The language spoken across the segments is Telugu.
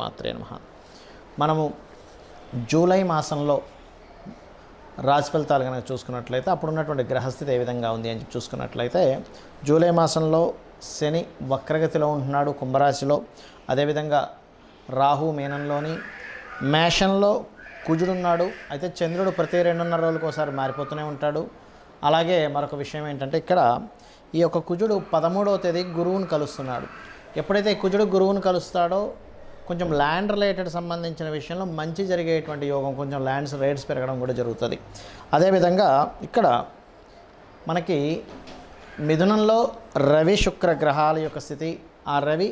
శ్రీమాత్రే నమః. మనము జూలై మాసంలో రాశి ఫలితాలు కనుక చూసుకున్నట్లయితే అప్పుడు ఉన్నటువంటి గ్రహస్థితి ఏ విధంగా ఉంది అని చూసుకున్నట్లయితే జూలై మాసంలో శని వక్రగతిలో ఉంటున్నాడు కుంభరాశిలో. అదేవిధంగా రాహు మీనంలోని, మేషంలో కుజుడున్నాడు. అయితే చంద్రుడు ప్రతి 2.5 రోజులకు ఒకసారి మారిపోతూనే ఉంటాడు. అలాగే మరొక విషయం ఏంటంటే ఇక్కడ ఈ యొక్క కుజుడు 13వ తేదీ గురువుని కలుస్తున్నాడు. ఎప్పుడైతే కుజుడు గురువుని కలుస్తాడో కొంచెం ల్యాండ్ రిలేటెడ్ సంబంధించిన విషయంలో మంచి జరిగేటువంటి యోగం, కొంచెం ల్యాండ్స్ రేట్స్ పెరగడం కూడా జరుగుతుంది. అదేవిధంగా ఇక్కడ మనకి మిథునంలో రవి శుక్ర గ్రహాల యొక్క స్థితి, ఆ రవి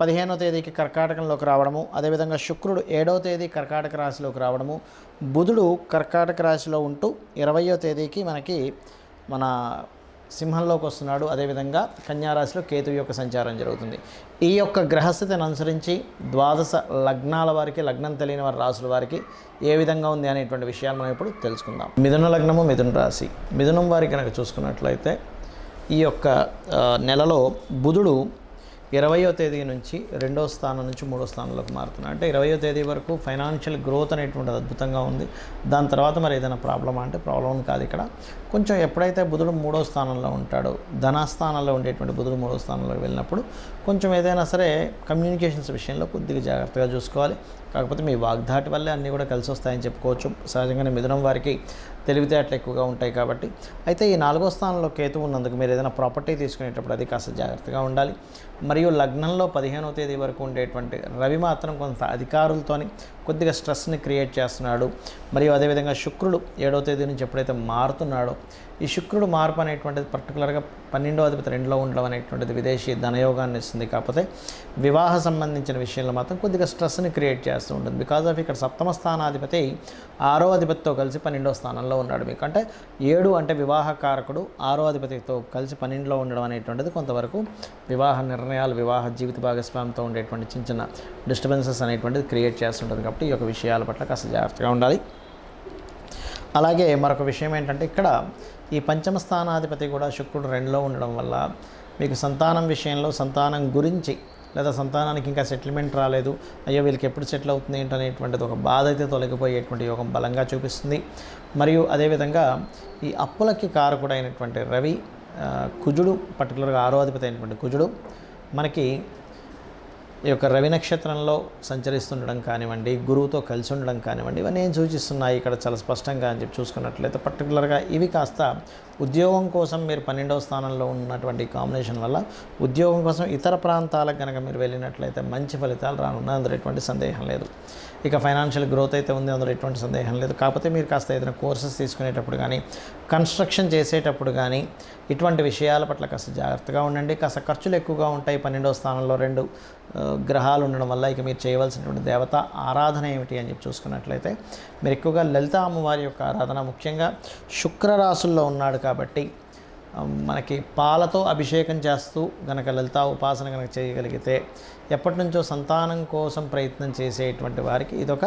15వ తేదీకి కర్కాటకంలోకి రావడము, అదేవిధంగా శుక్రుడు 7వ తేదీ కర్కాటక రాశిలోకి రావడము, బుధుడు కర్కాటక రాశిలో ఉంటూ 20వ తేదీకి మనకి మన సింహంలోకి వస్తున్నాడు. అదేవిధంగా కన్యారాశిలో కేతువు యొక్క సంచారం జరుగుతుంది. ఈ యొక్క గ్రహస్థితిని అనుసరించి ద్వాదశ లగ్నాల వారికి, లగ్నం తెలియని వారి రాశుల వారికి ఏ విధంగా ఉంది అనేటువంటి విషయాలు మనం ఇప్పుడు తెలుసుకుందాం. మిథున లగ్నము, మిథున రాశి. మిథునం వారికి కనుక చూసుకున్నట్లయితే ఈ యొక్క నెలలో బుధుడు 20వ తేదీ నుంచి 2వ స్థానం నుంచి 3వ స్థానంలోకి మారుతున్నాడు. అంటే 20వ తేదీ వరకు ఫైనాన్షియల్ గ్రోత్ అనేటువంటిది అద్భుతంగా ఉంది. దాని తర్వాత మరి ఏదైనా ప్రాబ్లమా అంటే ప్రాబ్లం కాదు. ఇక్కడ కొంచెం ఎప్పుడైతే బుధుడు 3వ స్థానంలో ఉంటాడో, ధనస్థానంలో ఉండేటువంటి బుధుడు 3వ స్థానంలోకి వెళ్ళినప్పుడు కొంచెం ఏదైనా సరే కమ్యూనికేషన్స్ విషయంలో కొద్దిగా జాగ్రత్తగా చూసుకోవాలి. కాకపోతే మీ వాగ్దాటి వల్లే అన్నీ కూడా కలిసి వస్తాయని చెప్పుకోవచ్చు. సహజంగానే మిథునం వారికి తెలివితేటలు ఎక్కువగా ఉంటాయి కాబట్టి. అయితే ఈ 4వ స్థానంలో కేతువు ఉన్నందుకు మీరు ఏదైనా ప్రాపర్టీ తీసుకునేటప్పుడు అది కాస్త జాగ్రత్తగా ఉండాలి. మరియు లగ్నంలో 15వ తేదీ వరకు ఉండేటువంటి రవి మాత్రం కొంత అధికారులతోని కొద్దిగా స్ట్రెస్ని క్రియేట్ చేస్తున్నాడు. మరియు అదేవిధంగా శుక్రుడు 7వ తేదీ నుంచి ఎప్పుడైతే మారుతున్నాడో, ఈ శుక్రుడు మార్పు అనేటువంటిది పర్టికులర్గా 12వ అధిపతి 2లో ఉండడం అనేటువంటిది విదేశీ ధనయోగాన్ని ఇస్తుంది. కాకపోతే వివాహ సంబంధించిన విషయంలో మాత్రం కొద్దిగా స్ట్రెస్ని క్రియేట్ చేస్తూ ఉంటుంది. బికాజ్ ఆఫ్ ఇక్కడ 7వ స్థానాధిపతి 6వ అధిపతితో కలిసి 12వ స్థానంలో ఉన్నాడు. మీకు అంటే 7 అంటే వివాహ కారకుడు 6వ అధిపతితో కలిసి 12లో ఉండడం అనేటువంటిది కొంతవరకు వివాహ నిర్ణయాలు, వివాహ జీవిత భాగస్వామితో ఉండేటువంటి చిన్న చిన్న డిస్టర్బెన్సెస్ అనేటువంటిది క్రియేట్ చేస్తుంటుంది. కాబట్టి ఈ యొక్క విషయాల పట్ల కాస్త జాగ్రత్తగా ఉండాలి. అలాగే మరొక విషయం ఏంటంటే ఇక్కడ ఈ 5వ స్థానాధిపతి కూడా శుక్రుడు 2లో ఉండడం వల్ల మీకు సంతానం విషయంలో, సంతానం గురించి లేదా సంతానానికి ఇంకా సెటిల్మెంట్ రాలేదు, అయ్యో వీళ్ళకి ఎప్పుడు సెటిల్ అవుతుంది ఏంటనేటువంటిది ఒక బాధ అయితే తొలగిపోయేటువంటి యోగం బలంగా చూపిస్తుంది. మరియు అదేవిధంగా ఈ అప్పులకి కారకుడైనటువంటి రవి, కుజుడు, పర్టికులర్గా 6వ అధిపతి అయినటువంటి కుజుడు మనకి ఈ యొక్క రవి నక్షత్రంలో సంచరిస్తుండడం కానివ్వండి, గురువుతో కలిసి ఉండడం కానివ్వండి, ఇవన్నీ ఏం సూచిస్తున్నాయి ఇక్కడ చాలా స్పష్టంగా అని చెప్పి చూసుకున్నట్లయితే పర్టికులర్గా ఇవి కాస్త ఉద్యోగం కోసం మీరు 12వ స్థానంలో ఉన్నటువంటి కాంబినేషన్ వల్ల ఉద్యోగం కోసం ఇతర ప్రాంతాలకు కనుక మీరు వెళ్ళినట్లయితే మంచి ఫలితాలు రానున్నాయి, అందులో ఎటువంటి సందేహం లేదు. ఇక ఫైనాన్షియల్ గ్రోత్ అయితే ఉంది, అందులో ఎటువంటి సందేహం లేదు. కాకపోతే మీరు కాస్త ఏదైనా కోర్సెస్ తీసుకునేటప్పుడు కానీ, కన్స్ట్రక్షన్ చేసేటప్పుడు కానీ ఇటువంటి విషయాల పట్ల కాస్త జాగ్రత్తగా ఉండండి. కాస్త ఖర్చులు ఎక్కువగా ఉంటాయి. 12వ స్థానంలో 2 గ్రహాలు ఉండడం వల్ల ఇక మీరు చేయవలసినటువంటి దేవత ఆరాధన ఏమిటి అని చెప్పి చూసుకున్నట్లయితే మీరు ఎక్కువగా లలిత అమ్మవారి యొక్క ఆరాధన, ముఖ్యంగా శుక్రరాశుల్లో ఉన్నాడు కాబట్టి మనకి పాలతో అభిషేకం చేస్తూ గనక లలితా ఉపాసన కనుక చేయగలిగితే ఎప్పటి నుంచో సంతానం కోసం ప్రయత్నం చేసేటువంటి వారికి ఇదొక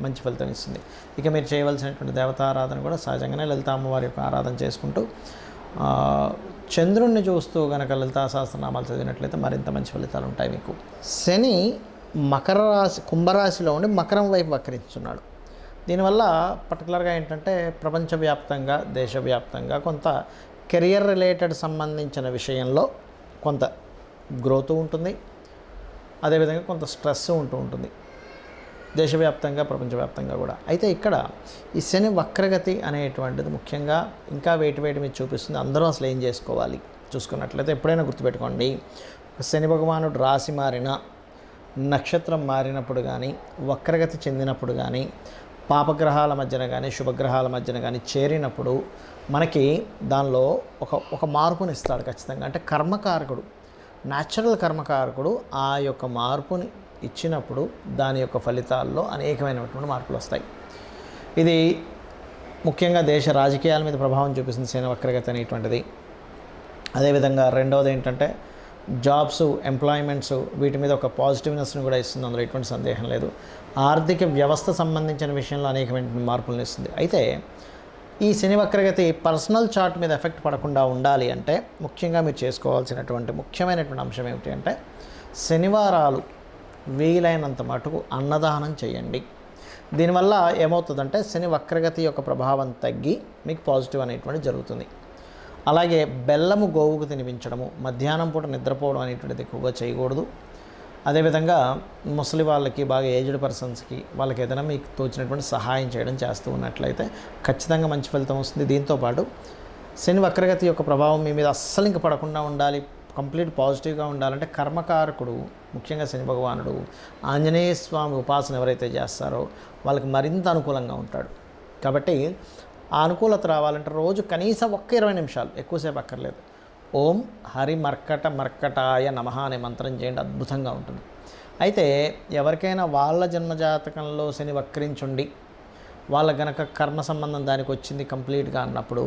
మంచి ఫలితం ఇస్తుంది. ఇక మీరు చేయవలసినటువంటి దేవతారాధన కూడా సహజంగానే లలిత అమ్మవారి యొక్క ఆరాధన చేసుకుంటూ చంద్రుణ్ణి చూస్తూ గనక లలితా సహస్రనామాలు చదివినట్లయితే మరింత మంచి ఫలితాలు ఉంటాయి మీకు. శని మకర రాశి, కుంభరాశిలో ఉండి మకరం వైపు వక్రించున్నాడు. దీనివల్ల పర్టికులర్గా ఏంటంటే ప్రపంచవ్యాప్తంగా, దేశవ్యాప్తంగా కొంత కెరియర్ రిలేటెడ్ సంబంధించిన విషయంలో కొంత గ్రోత్ ఉంటుంది. అదేవిధంగా కొంత స్ట్రెస్ ఉంటుంది దేశవ్యాప్తంగా, ప్రపంచవ్యాప్తంగా కూడా. అయితే ఇక్కడ ఈ శని వక్రగతి అనేటువంటిది ముఖ్యంగా ఇంకా వేటి మీద చూపిస్తుంది. అందరూ అసలు ఏం చేసుకోవాలి చూసుకున్నట్లయితే ఎప్పుడైనా గుర్తుపెట్టుకోండి, శని భగవానుడు రాశి మారిన, నక్షత్రం మారినప్పుడు కానీ, వక్రగతి చెందినప్పుడు కానీ, పాపగ్రహాల మధ్యన కానీ, శుభగ్రహాల మధ్యన కానీ చేరినప్పుడు మనకి దానిలో ఒక మార్పుని ఇస్తాడు ఖచ్చితంగా. అంటే కర్మకారకుడు, న్యాచురల్ కర్మకారకుడు ఆ యొక్క మార్పుని ఇచ్చినప్పుడు దాని యొక్క ఫలితాల్లో అనేకమైనటువంటి మార్పులు వస్తాయి. ఇది ముఖ్యంగా దేశ రాజకీయాల మీద ప్రభావం చూపిస్తుంది శని వక్రగతి అనేటువంటిది. అదేవిధంగా రెండవది ఏంటంటే జాబ్స్, ఎంప్లాయ్మెంట్స్, వీటి మీద ఒక పాజిటివ్నెస్ని కూడా ఇస్తుంది, అందులో ఎటువంటి సందేహం లేదు. ఆర్థిక వ్యవస్థ సంబంధించిన విషయంలో అనేకమైన మార్పులను ఇస్తుంది. అయితే ఈ శని వక్రగతి పర్సనల్ చార్ట్ మీద ఎఫెక్ట్ పడకుండా ఉండాలి అంటే ముఖ్యంగా మీరు చేసుకోవాల్సినటువంటి ముఖ్యమైనటువంటి అంశం ఏమిటి అంటే శనివారాలు వీలైనంత మటుకు అన్నదానం చేయండి. దీనివల్ల ఏమవుతుందంటే శని వక్రగతి యొక్క ప్రభావం తగ్గి మీకు పాజిటివ్ అనేటువంటి జరుగుతుంది. అలాగే బెల్లము గోవుకు తినిపించడము, మధ్యాహ్నం పూట నిద్రపోవడం అనేటువంటిది ఎక్కువగా చేయకూడదు. అదేవిధంగా ముసలి వాళ్ళకి, బాగా ఏజ్డ్ పర్సన్స్కి, వాళ్ళకి ఏదైనా మీకు తోచినటువంటి సహాయం చేయడం చేస్తూ ఉన్నట్లయితే ఖచ్చితంగా మంచి ఫలితం వస్తుంది. దీంతోపాటు శని వక్రగతి యొక్క ప్రభావం మీ మీద అస్సలు ఇంక పడకుండా ఉండాలి, కంప్లీట్ పాజిటివ్గా ఉండాలంటే కర్మకారకుడు, ముఖ్యంగా శని భగవానుడు ఆంజనేయ స్వామి ఉపాసన ఎవరైతే చేస్తారో వాళ్ళకి మరింత అనుకూలంగా ఉంటాడు. కాబట్టి ఆ అనుకూలత రావాలంటే రోజు కనీసం 20 నిమిషాలు, ఎక్కువసేపు అక్కర్లేదు, ఓం హరి మర్కటాయ నమః అనే మంత్రం చేయండి, అద్భుతంగా ఉంటుంది. అయితే ఎవరికైనా వాళ్ళ జన్మజాతకంలో శని వక్రించుండి వాళ్ళ గనక కర్మ సంబంధం దానికి వచ్చింది కంప్లీట్గా అన్నప్పుడు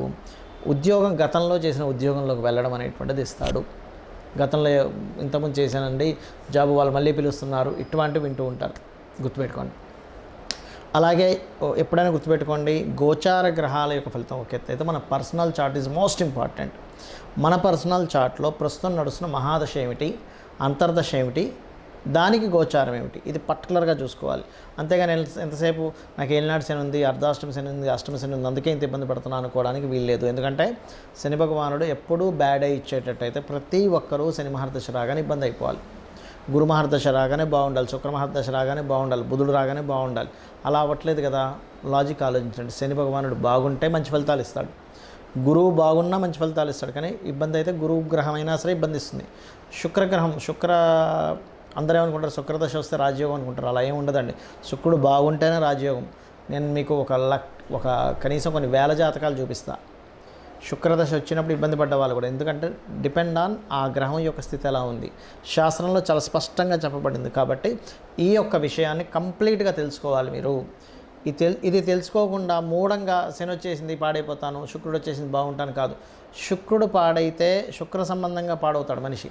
ఉద్యోగం, గతంలో చేసిన ఉద్యోగంలోకి వెళ్ళడం అనేటువంటిది ఇస్తాడు. గతంలో ఇంతకుముందు చేశానండి జాబు, వాళ్ళు మళ్ళీ పిలుస్తున్నారు, ఇటువంటివి వింటూ ఉంటారు, గుర్తుపెట్టుకోండి. అలాగే ఎప్పుడైనా గుర్తుపెట్టుకోండి, గోచార గ్రహాల యొక్క ఫలితం ఒక ఎత్తు అయితే మన personal chart is most important. మన పర్సనల్ చార్ట్లో ప్రస్తుతం నడుస్తున్న మహాదశ ఏమిటి, అంతర్దశ ఏమిటి, దానికి గోచారం ఏమిటి, ఇది పర్టికులర్గా చూసుకోవాలి. అంతేగాని ఎంతసేపు నాకు ఏలినాటి శని ఉంది, అర్ధాష్టమి శని ఉంది, అష్టమి శని ఉంది, అందుకే ఇంత ఇబ్బంది పడుతున్నాను అనుకోవడానికి వీల్లేదు. ఎందుకంటే శని భగవానుడు ఎప్పుడూ బ్యాడ్ అయి ఇచ్చేటట్టయితే ప్రతి ఒక్కరూ శని మహర్దశ రాగానే ఇబ్బంది అయిపోవాలి. గురు మహర్దశ రాగానే బాగుండాలి, శుక్ర మహర్దశ రాగానే బాగుండాలి, బుధుడు రాగానే బాగుండాలి. అలా అవ్వట్లేదు కదా. లాజిక్ ఆలోచించండి. శని భగవానుడు బాగుంటే మంచి ఫలితాలు ఇస్తాడు, గురువు బాగున్నా మంచి ఫలితాలు ఇస్తాడు. కానీ ఇబ్బంది అయితే గురువు గ్రహం అయినా సరే ఇబ్బంది ఇస్తుంది. శుక్రగ్రహం, అందరూ ఏమనుకుంటారు శుక్రదశ వస్తే రాజయోగం అనుకుంటారు. అలా ఏమి ఉండదండి. శుక్రుడు బాగుంటేనే రాజయోగం. నేను మీకు ఒక కనీసం కొన్ని వేల జాతకాలు చూపిస్తా. శుక్రదశ వచ్చినప్పుడు ఇబ్బంది పడ్డ వాళ్ళు కూడా, ఎందుకంటే డిపెండ్ ఆన్ ఆ గ్రహం యొక్క స్థితి ఎలా ఉంది. శాస్త్రంలో చాలా స్పష్టంగా చెప్పబడింది. కాబట్టి ఈ యొక్క విషయాన్ని కంప్లీట్గా తెలుసుకోవాలి మీరు. ఇది తెలుసుకోకుండా మూఢంగా శని వచ్చేసింది పాడైపోతాను, శుక్రుడు వచ్చేసింది బాగుంటాను కాదు. శుక్రుడు పాడైతే శుక్ర సంబంధంగా పాడవుతాడు మనిషి.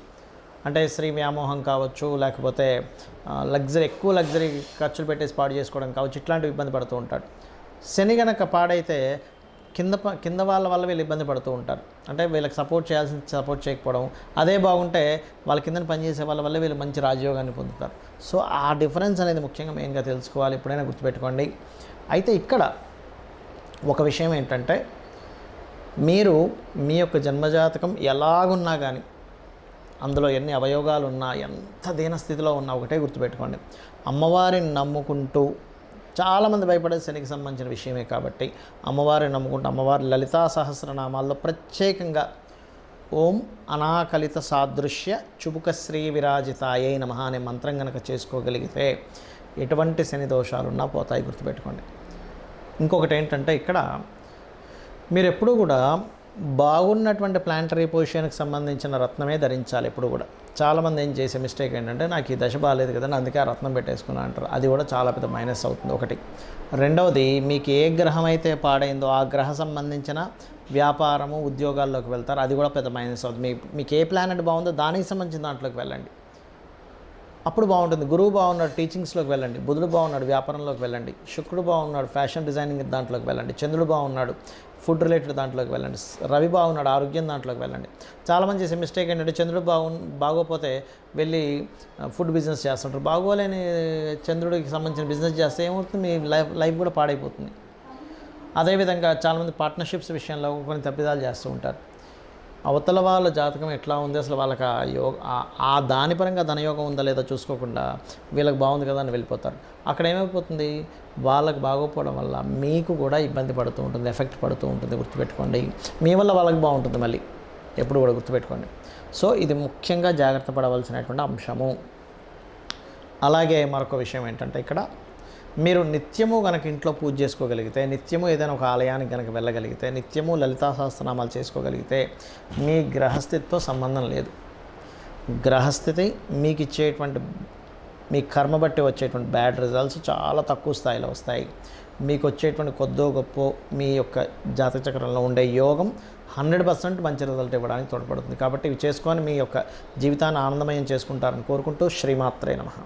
అంటే స్త్రీ వ్యామోహం కావచ్చు, లేకపోతే ఎక్కువ లగ్జరీ ఖర్చులు పెట్టేసి పాడు చేసుకోవడం కావచ్చు, ఇట్లాంటివి ఇబ్బంది పడుతూ ఉంటాడు. శని గనక పాడైతే కింద వాళ్ళ వల్ల వీళ్ళు ఇబ్బంది పడుతూ ఉంటారు. అంటే వీళ్ళకి సపోర్ట్ సపోర్ట్ చేయకపోవడం. అదే బాగుంటే వాళ్ళ కింద పనిచేసే వాళ్ళ వల్ల వీళ్ళు మంచి రాజయోగాన్ని పొందుతారు. సో ఆ డిఫరెన్స్ అనేది ముఖ్యంగా మెయిన్గా తెలుసుకోవాలి, ఎప్పుడైనా గుర్తుపెట్టుకోండి. అయితే ఇక్కడ ఒక విషయం ఏంటంటే, మీరు మీ యొక్క జన్మజాతకం ఎలాగున్నా కానీ, అందులో ఎన్ని అవయోగాలు ఉన్నా, ఎంత దీన స్థితిలో ఉన్నా ఒకటే గుర్తుపెట్టుకోండి, అమ్మవారిని నమ్ముకుంటూ, చాలామంది భయపడే శనికి సంబంధించిన విషయమే కాబట్టి అమ్మవారిని నమ్ముకుంటూ, అమ్మవారి లలితా సహస్రనామాల్లో ప్రత్యేకంగా ఓం అనాకలిత సాదృశ్య చుబుక శ్రీ విరాజితాయై నమః అనే మంత్రం కనుక చేసుకోగలిగితే ఎటువంటి శని దోషాలున్నా పోతాయి, గుర్తుపెట్టుకోండి. ఇంకొకటి ఏంటంటే, ఇక్కడ మీరు ఎప్పుడూ కూడా బాగున్నటువంటి ప్లాంటరీ పొజిషన్కి సంబంధించిన రత్నమే ధరించాలి ఎప్పుడు కూడా. చాలామంది ఏం చేసే మిస్టేక్ ఏంటంటే, నాకు ఈ దశ బాగాలేదు కదా, అందుకే ఆ రత్నం పెట్టేసుకున్నా అంటారు. అది కూడా చాలా పెద్ద మైనస్ అవుతుంది, ఒకటి. రెండవది, మీకు ఏ గ్రహం అయితే పాడైందో ఆ గ్రహ సంబంధించిన వ్యాపారము, ఉద్యోగాల్లోకి వెళ్తారు, అది కూడా పెద్ద మైనస్ అవుతుంది. మీకు ఏ ప్లానెట్ బాగుందో దానికి సంబంధించిన దాంట్లోకి వెళ్ళండి, అప్పుడు బాగుంటుంది. గురువు బాగున్నాడు, టీచింగ్స్లోకి వెళ్ళండి. బుధుడు బాగున్నాడు, వ్యాపారంలోకి వెళ్ళండి. శుక్రుడు బాగున్నాడు, ఫ్యాషన్ డిజైనింగ్ దాంట్లోకి వెళ్ళండి. చంద్రుడు బాగున్నాడు, ఫుడ్ రిలేటెడ్ దాంట్లోకి వెళ్ళండి. రవి బాగున్నాడు, ఆరోగ్యం దాంట్లోకి వెళ్ళండి. చాలామంది చేసే మిస్టేక్ ఏంటంటే, చంద్రుడు బాగోపోతే వెళ్ళి ఫుడ్ బిజినెస్ చేస్తుంటారు. బాగోలేని చంద్రుడికి సంబంధించిన బిజినెస్ చేస్తే ఏమవుతుంది, మీ లైఫ్ కూడా పాడైపోతుంది. అదేవిధంగా చాలామంది పార్ట్నర్షిప్స్ విషయంలో కొన్ని తప్పిదాలు చేస్తూ ఉంటారు. అవతల వాళ్ళ జాతకం ఎట్లా ఉంది, అసలు వాళ్ళకి ఆ దాని పరంగా ధనయోగం ఉందా లేదా చూసుకోకుండా వీళ్ళకి బాగుంది కదా అని వెళ్ళిపోతారు. అక్కడ ఏమైపోతుంది, వాళ్ళకి బాగోపోవడం వల్ల మీకు కూడా ఇబ్బంది పడుతూ ఉంటుంది, ఎఫెక్ట్ పడుతూ ఉంటుంది, గుర్తుపెట్టుకోండి. మీ వల్ల వాళ్ళకి బాగుంటుంది మళ్ళీ, ఎప్పుడు కూడా గుర్తుపెట్టుకోండి. సో ఇది ముఖ్యంగా జాగ్రత్త పడవలసినటువంటి అంశము. అలాగే మరొక విషయం ఏంటంటే, ఇక్కడ మీరు నిత్యము కనుక ఇంట్లో పూజ చేసుకోగలిగితే, నిత్యము ఏదైనా ఒక ఆలయానికి కనుక వెళ్ళగలిగితే, నిత్యము లలితా సహస్రనామాలు చేసుకోగలిగితే మీ గ్రహస్థితితో సంబంధం లేదు. గ్రహస్థితి మీకు ఇచ్చేటువంటి, మీ కర్మ బట్టి వచ్చేటువంటి బ్యాడ్ రిజల్ట్స్ చాలా తక్కువ స్థాయిలో వస్తాయి. మీకు వచ్చేటువంటి కొద్దో గొప్ప మీ యొక్క జాతక చక్రంలో ఉండే యోగం 100% మంచి రిజల్ట్ ఇవ్వడానికి తోడ్పడుతుంది. కాబట్టి ఇవి చేసుకొని మీ యొక్క జీవితాన్ని ఆనందమయం చేసుకుంటారని కోరుకుంటూ శ్రీమాత్రే నమః.